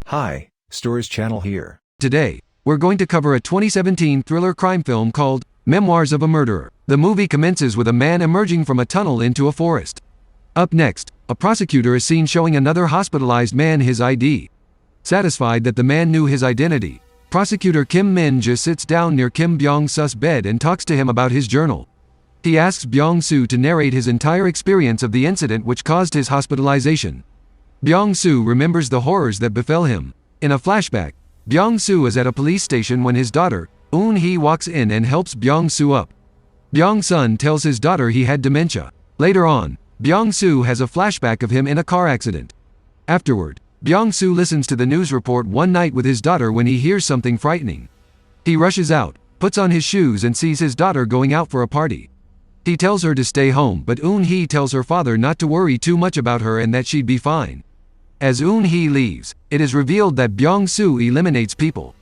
Hi, Stories Channel here. Today, we're going to cover a 2017 thriller crime film called Memoirs of a Murderer. The movie commences with a man emerging from a tunnel into a forest. Up next, a prosecutor is seen showing another hospitalized man his ID. Satisfied that the man knew his identity, prosecutor Kim Min-ja sits down near Kim Byung-su's bed and talks to him about his journal. He asks Byung-soo to narrate his entire experience of the incident which caused his hospitalization. Byung-soo remembers the horrors that befell him. In a flashback, Byung-soo is at a police station when his daughter, Eun-hee, walks in and helps Byung-soo up. Byung-sun tells his daughter he had dementia. Later on, Byung-soo has a flashback of him in a car accident. Afterward, Byung-soo listens to the news report one night with his daughter when he hears something frightening. He rushes out, puts on his shoes and sees his daughter going out for a party. He tells her to stay home, but Eun-hee tells her father not to worry too much about her and that she'd be fine. As Eun-hee leaves, it is revealed that Byung-soo eliminates people.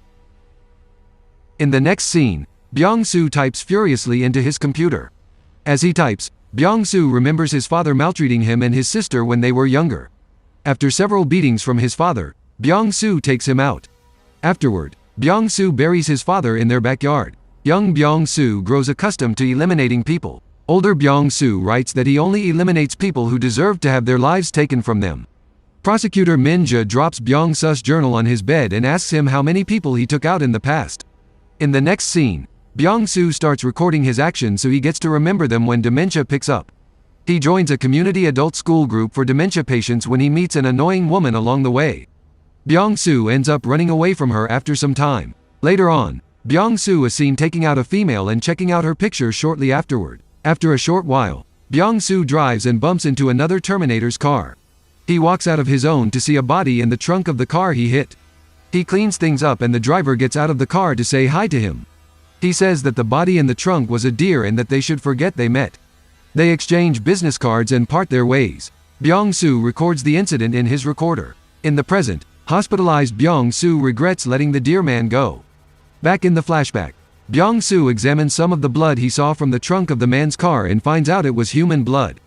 In the next scene, Byung-soo types furiously into his computer. As he types, Byung-soo remembers his father maltreating him and his sister when they were younger. After several beatings from his father, Byung-soo takes him out. Afterward, Byung-soo buries his father in their backyard. Young Byung-soo grows accustomed to eliminating people. Older Byung-soo writes that he only eliminates people who deserve to have their lives taken from them. Prosecutor Min-ja drops Byung-soo's journal on his bed and asks him how many people he took out in the past. In the next scene, Byung-soo starts recording his actions so he gets to remember them when dementia picks up. He joins a community adult school group for dementia patients when he meets an annoying woman along the way. Byung-soo ends up running away from her after some time. Later on, Byung-soo is seen taking out a female and checking out her picture shortly afterward. After a short while, Byung-soo drives and bumps into another Terminator's car. He walks out of his own to see a body in the trunk of the car he hit. He cleans things up and the driver gets out of the car to say hi to him. He says that the body in the trunk was a deer and that they should forget they met. They exchange business cards and part their ways. Byung-soo records the incident in his recorder. In the present, hospitalized Byung-soo regrets letting the deer man go. Back in the flashback, Byung-soo examines some of the blood he saw from the trunk of the man's car and finds out it was human blood.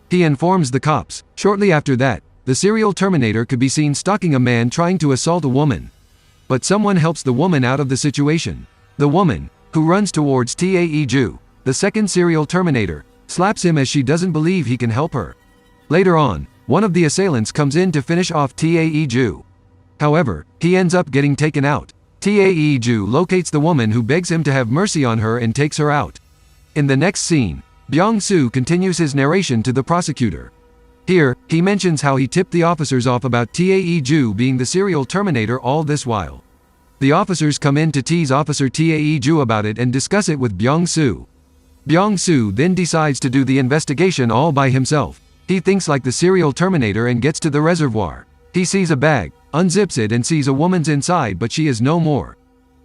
He informs the cops. Shortly after that, the serial Terminator could be seen stalking a man trying to assault a woman. But someone helps the woman out of the situation. The woman, who runs towards Tae-ju, the second serial Terminator, slaps him as she doesn't believe he can help her. Later on, one of the assailants comes in to finish off Tae-ju. However, he ends up getting taken out. Tae-ju locates the woman who begs him to have mercy on her and takes her out. In the next scene, Byung-soo continues his narration to the prosecutor. Here, he mentions how he tipped the officers off about Tae-ju being the serial Terminator all this while. The officers come in to tease Officer Tae-ju about it and discuss it with Byung-soo. Byung-soo then decides to do the investigation all by himself. He thinks like the serial Terminator and gets to the reservoir. He sees a bag, unzips it and sees a woman's inside, but she is no more.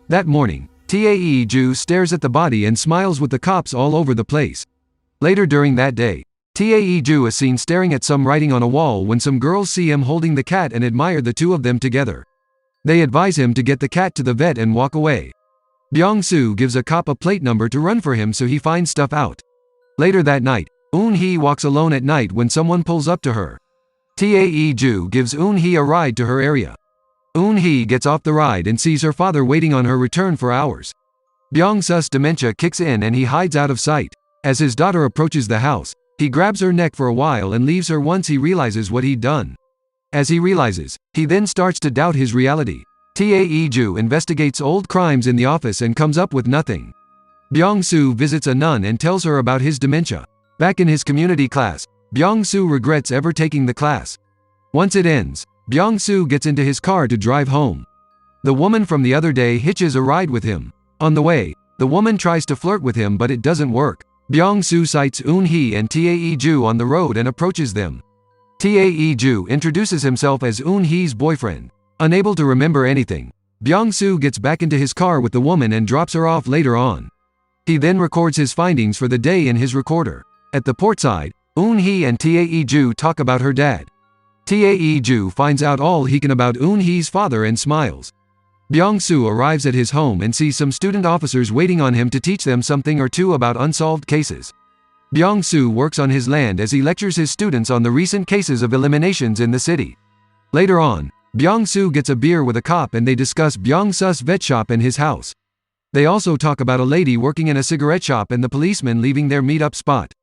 That morning, Tae-ju stares at the body and smiles with the cops all over the place. Later during that day, Tae-ju is seen staring at some writing on a wall when some girls see him holding the cat and admire the two of them together. They advise him to get the cat to the vet and walk away. Byung-soo gives a cop a plate number to run for him so he finds stuff out. Later that night, Eun-hee walks alone at night when someone pulls up to her. Tae-ju gives Eun-hee a ride to her area. Eun-hee gets off the ride and sees her father waiting on her return for hours. Byung-soo's dementia kicks in and he hides out of sight. As his daughter approaches the house, he grabs her neck for a while and leaves her once he realizes what he'd done. As he realizes, he then starts to doubt his reality. Tae-ju investigates old crimes in the office and comes up with nothing. Byung-soo visits a nun and tells her about his dementia. Back in his community class, Byung-soo regrets ever taking the class. Once it ends, Byung-soo gets into his car to drive home. The woman from the other day hitches a ride with him. On the way, the woman tries to flirt with him but it doesn't work. Byung-soo sights Eun-hee and Tae-ju on the road and approaches them. Tae-ju introduces himself as Eun-hee's boyfriend. Unable to remember anything, Byung-soo gets back into his car with the woman and drops her off later on. He then records his findings for the day in his recorder. At the portside, Eun-hee and Tae-ju talk about her dad. Tae-ju finds out all he can about Eun-hee's father and smiles. Byung-soo arrives at his home and sees some student officers waiting on him to teach them something or two about unsolved cases. Byung-soo works on his land as he lectures his students on the recent cases of eliminations in the city. Later on, Byung-soo gets a beer with a cop and they discuss Byung-su's vet shop and his house. They also talk about a lady working in a cigarette shop and the policeman leaving their meet-up spot.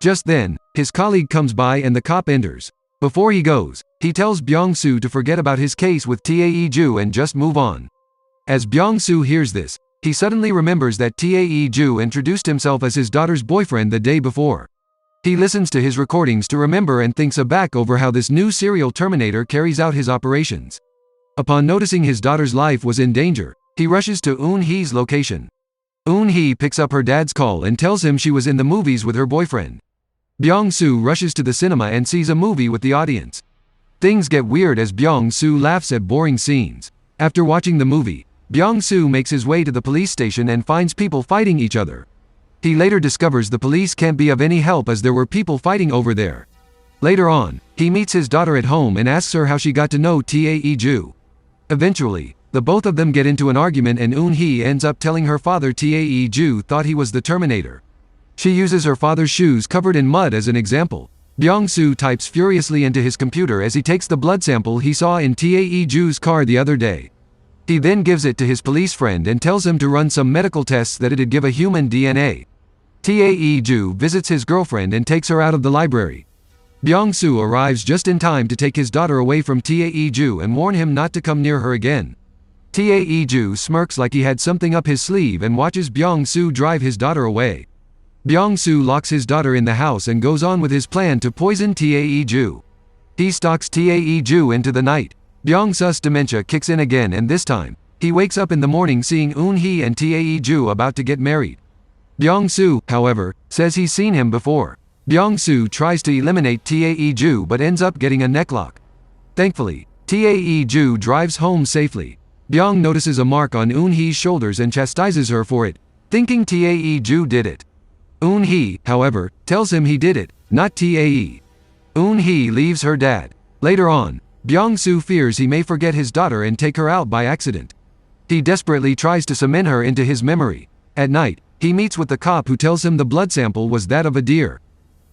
Just then, his colleague comes by and the cop enters. Before he goes, he tells Byung-soo to forget about his case with Tae-ju and just move on. As Byung-soo hears this, he suddenly remembers that Tae-ju introduced himself as his daughter's boyfriend the day before. He listens to his recordings to remember and thinks back over how this new serial terminator carries out his operations. Upon noticing his daughter's life was in danger, he rushes to Eun-hee's location. Eun-hee picks up her dad's call and tells him she was in the movies with her boyfriend. Byung-soo rushes to the cinema and sees a movie with the audience. Things get weird as Byung-soo laughs at boring scenes. After watching the movie, Byung-soo makes his way to the police station and finds people fighting each other. He later discovers the police can't be of any help as there were people fighting over there. Later on, he meets his daughter at home and asks her how she got to know Tae-ju. Eventually, the both of them get into an argument and Eun-hee ends up telling her father Tae-ju thought he was the Terminator. She uses her father's shoes covered in mud as an example. Byung-soo types furiously into his computer as he takes the blood sample he saw in Tae-ju's car the other day. He then gives it to his police friend and tells him to run some medical tests that it'd give a human DNA. Tae-ju visits his girlfriend and takes her out of the library. Byung-soo arrives just in time to take his daughter away from Tae-ju and warn him not to come near her again. Tae-ju smirks like he had something up his sleeve and watches Byung-soo drive his daughter away. Byung-soo locks his daughter in the house and goes on with his plan to poison Tae-ju. He stalks Tae-ju into the night. Byung-su's dementia kicks in again and this time, he wakes up in the morning seeing Eun-hee and Tae-ju about to get married. Byung-soo, however, says he's seen him before. Byung-soo tries to eliminate Tae-ju but ends up getting a necklock. Thankfully, Tae-ju drives home safely. Byung notices a mark on Eun-hee's shoulders and chastises her for it, thinking Tae-ju did it. Eun-hee, however, tells him he did it, not Tae. Eun-hee leaves her dad. Later on, Byung-soo fears he may forget his daughter and take her out by accident. He desperately tries to summon her into his memory. At night, he meets with the cop who tells him the blood sample was that of a deer.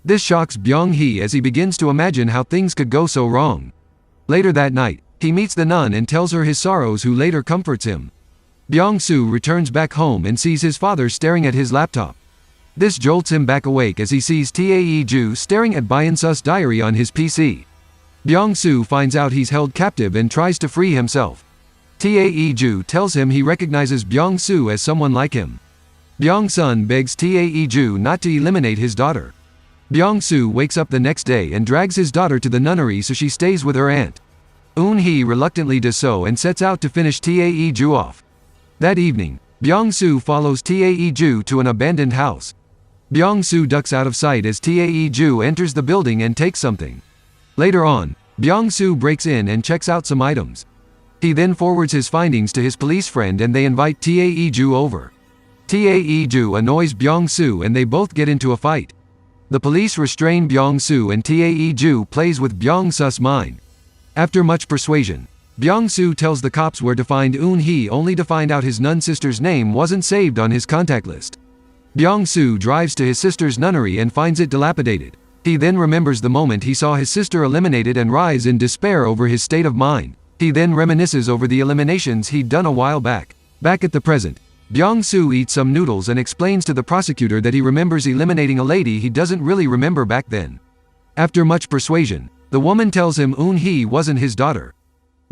This shocks Byung-hee as he begins to imagine how things could go so wrong. Later that night, he meets the nun and tells her his sorrows who later comforts him. Byung-soo returns back home and sees his father staring at his laptop. This jolts him back awake as he sees Tae-ju staring at Byung-su's diary on his PC. Byung-soo finds out he's held captive and tries to free himself. Tae-ju tells him he recognizes Byung-soo as someone like him. Byung-sun begs Tae-ju not to eliminate his daughter. Byung-soo wakes up the next day and drags his daughter to the nunnery so she stays with her aunt. Eun-hee reluctantly does so and sets out to finish Tae-ju off. That evening, Byung-soo follows Tae-ju to an abandoned house. Byung-soo ducks out of sight as Tae-ju enters the building and takes something. Later on, Byung-soo breaks in and checks out some items. He then forwards his findings to his police friend and they invite Tae-ju over. Tae-ju annoys Byung-soo and they both get into a fight. The police restrain Byung-soo and Tae-ju plays with Byung-su's mind. After much persuasion, Byung-soo tells the cops where to find Eun-hee only to find out his nun sister's name wasn't saved on his contact list. Byung-soo drives to his sister's nunnery and finds it dilapidated. He then remembers the moment he saw his sister eliminated and writhes in despair over his state of mind. He then reminisces over the eliminations he'd done a while back. Back at the present, Byung-soo eats some noodles and explains to the prosecutor that he remembers eliminating a lady he doesn't really remember back then. After much persuasion, the woman tells him Eun-hee wasn't his daughter.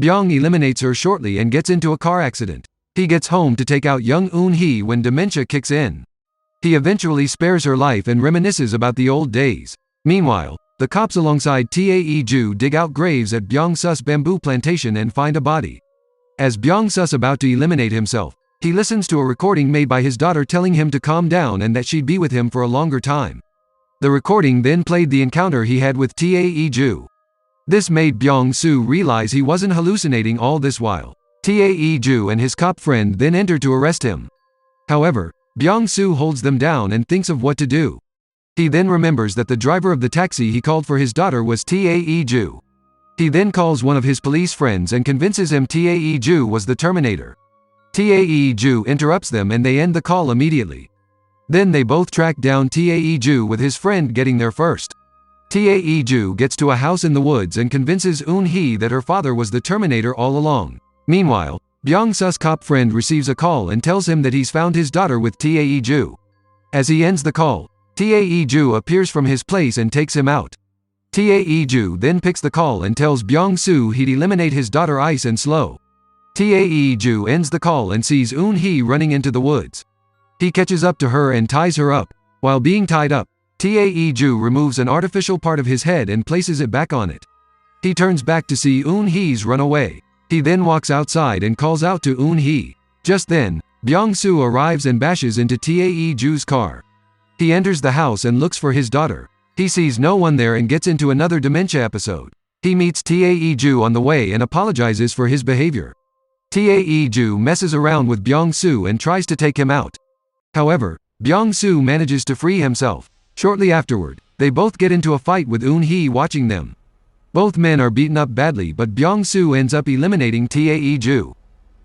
Byung eliminates her shortly and gets into a car accident. He gets home to take out young Eun-hee when dementia kicks in. He eventually spares her life and reminisces about the old days. Meanwhile, the cops alongside Tae-ju dig out graves at Byung-su's bamboo plantation and find a body. As Byung-su's about to eliminate himself, he listens to a recording made by his daughter telling him to calm down and that she'd be with him for a longer time. The recording then played the encounter he had with Tae-ju. This made Byung-soo realize he wasn't hallucinating all this while. Tae-ju and his cop friend then enter to arrest him. However, Byung-soo holds them down and thinks of what to do. He then remembers that the driver of the taxi he called for his daughter was Tae-ju. He then calls one of his police friends and convinces him Tae-ju was the Terminator. Tae-ju interrupts them and they end the call immediately. Then they both track down Tae-ju with his friend getting there first. Tae-ju gets to a house in the woods and convinces Eun-hee that her father was the Terminator all along. Meanwhile, Byung-su's cop friend receives a call and tells him that he's found his daughter with Tae-ju. As he ends the call, Tae-ju appears from his place and takes him out. Tae-ju then picks the call and tells Byung-soo he'd eliminate his daughter Ice and Slow. Tae-ju ends the call and sees Eun-hee running into the woods. He catches up to her and ties her up. While being tied up, Tae-ju removes an artificial part of his head and places it back on it. He turns back to see Eun-hee's run away. He then walks outside and calls out to Eun-hee. Just then, Byung-soo arrives and bashes into Tae-ju's car. He enters the house and looks for his daughter. He sees no one there and gets into another dementia episode. He meets Tae-ju on the way and apologizes for his behavior. Tae-ju messes around with Byung-soo and tries to take him out. However, Byung-soo manages to free himself. Shortly afterward, they both get into a fight with Eun-hee watching them. Both men are beaten up badly, but Byung-soo ends up eliminating Tae-ju.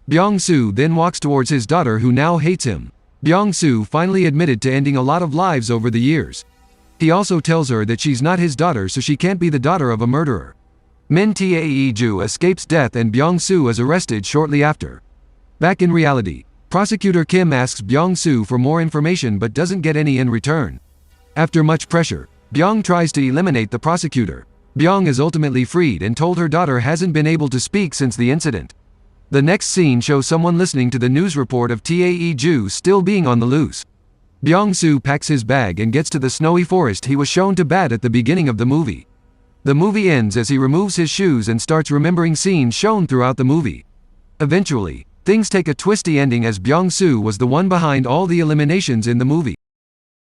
Byung-soo then walks towards his daughter, who now hates him. Byung-soo finally admitted to ending a lot of lives over the years. He also tells her that she's not his daughter, so she can't be the daughter of a murderer. Min Tae-ju escapes death and Byung-soo is arrested shortly after. Back in reality, Prosecutor Kim asks Byung-soo for more information but doesn't get any in return. After much pressure, Byung tries to eliminate the prosecutor. Byung is ultimately freed and told her daughter hasn't been able to speak since the incident. The next scene shows someone listening to the news report of Tae-ju still being on the loose. Byung-soo packs his bag and gets to the snowy forest he was shown to bat at the beginning of the movie. The movie ends as he removes his shoes and starts remembering scenes shown throughout the movie. Eventually, things take a twisty ending as Byung-soo was the one behind all the eliminations in the movie.